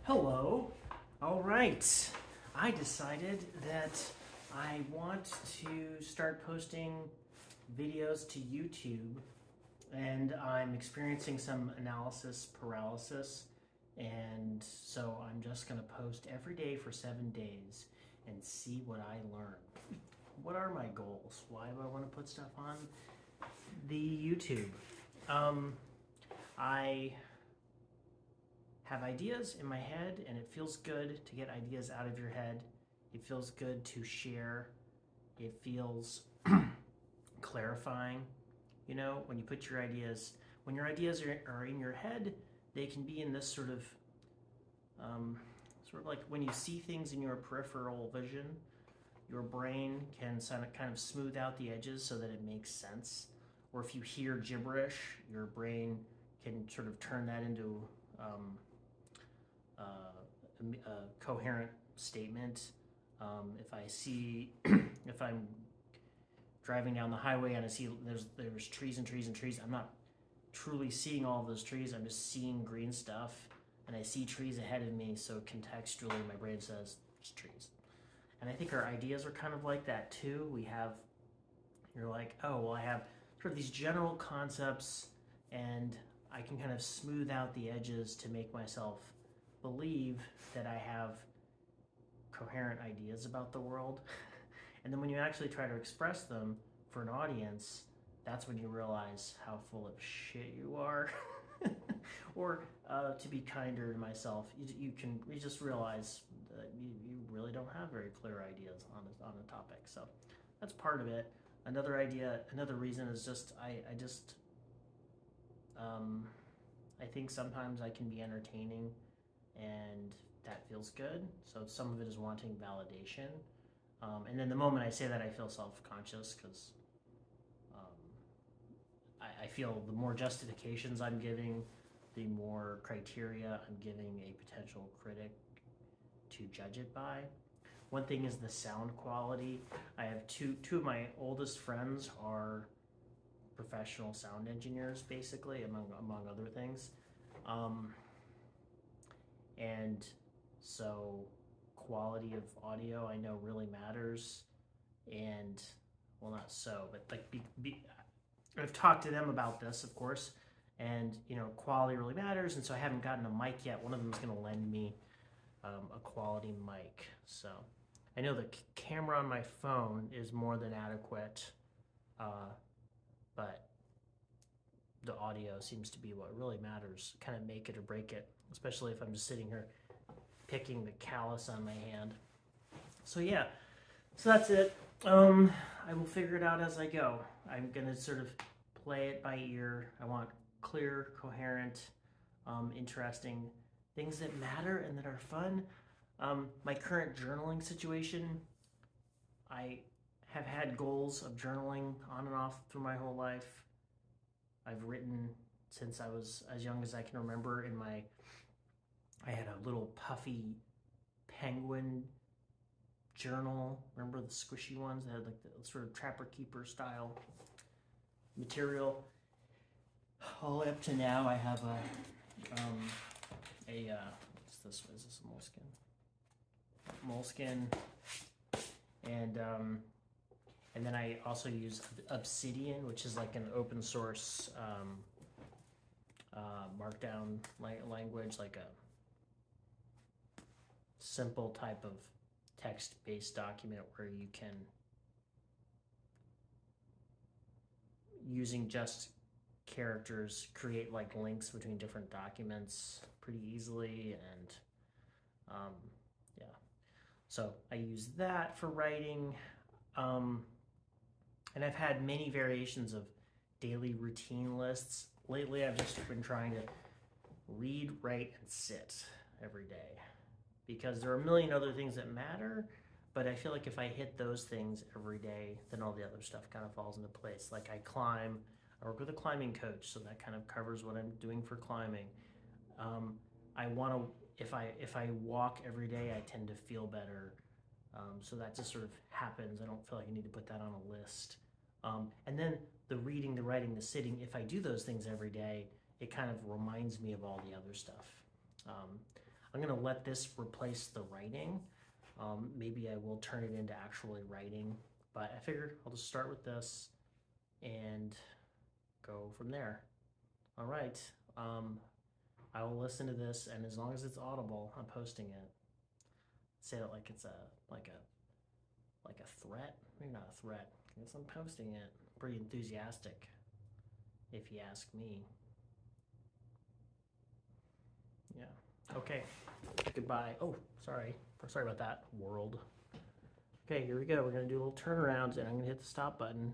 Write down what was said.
Hello. All right. I decided that I want to start posting videos to YouTube, and I'm experiencing some analysis paralysis, and so I'm just going to post every day for 7 days and see what I learn. What are my goals? Why do I want to put stuff on the YouTube? I have ideas in my head, and it feels good to get ideas out of your head. It feels good to share. It feels clarifying. You know, when you put your ideas, when your ideas are in your head, they can be in this sort of like when you see things in your peripheral vision, your brain can kind of smooth out the edges so that it makes sense. Or if you hear gibberish, your brain can sort of turn that into a coherent statement. If I'm driving down the highway and I see there's trees and trees and trees, I'm not truly seeing all of those trees. I'm just seeing green stuff, and I see trees ahead of me. So contextually, my brain says it's trees. And I think our ideas are kind of like that too. You're like, oh, well, I have sort of these general concepts, and I can kind of smooth out the edges to make myself believe that I have coherent ideas about the world. And then when you actually try to express them for an audience, that's when you realize how full of shit you are. Or to be kinder to myself, you just realize that you really don't have very clear ideas on a topic. So that's part of it. Another reason is just I think sometimes I can be entertaining, and that feels good. So some of it is wanting validation. And then the moment I say that, I feel self-conscious because I feel the more justifications I'm giving, the more criteria I'm giving a potential critic to judge it by. One thing is the sound quality. I have two of my oldest friends are professional sound engineers, basically, among other things. And so quality of audio I know really matters. And, well, not so, but like I've talked to them about this, of course, and quality really matters. And so I haven't gotten a mic yet. One of them is going to lend me a quality mic. So I know the camera on my phone is more than adequate, but the audio seems to be what really matters. Kind of make it or break it, especially if I'm just sitting here picking the callus on my hand. So yeah, so that's it. I will figure it out as I go. I'm gonna sort of play it by ear. I want clear, coherent, interesting things that matter and that are fun. My current journaling situation, I have had goals of journaling on and off through my whole life. I've written since I was as young as I can remember. I had a little puffy penguin journal. Remember the squishy ones that had like the sort of Trapper Keeper style material? All up to now, I have what's this? Is this a moleskin? Moleskin, and then I also use Obsidian, which is like an open source markdown language, like a simple type of text-based document where you can, using just characters, create like links between different documents pretty easily. And yeah, so I use that for writing. And I've had many variations of daily routine lists. Lately, I've just been trying to read, write, and sit every day, because there are a million other things that matter, but I feel like if I hit those things every day, then all the other stuff kind of falls into place. Like I work with a climbing coach, so that kind of covers what I'm doing for climbing. If I walk every day, I tend to feel better. So that just sort of happens. I don't feel like I need to put that on a list. And then the reading, the writing, the sitting, if I do those things every day, it kind of reminds me of all the other stuff. I'm gonna let this replace the writing. Maybe I will turn it into actually writing, but I figured I'll just start with this and go from there. All right. I will listen to this, and as long as it's audible, I'm posting it. Say it like it's like a threat. Maybe not a threat. I guess I'm posting it. Pretty enthusiastic, if you ask me. Yeah. Okay. Goodbye. Oh, sorry. Sorry about that, world. Okay, here we go. We're gonna do a little turnarounds, and I'm gonna hit the stop button.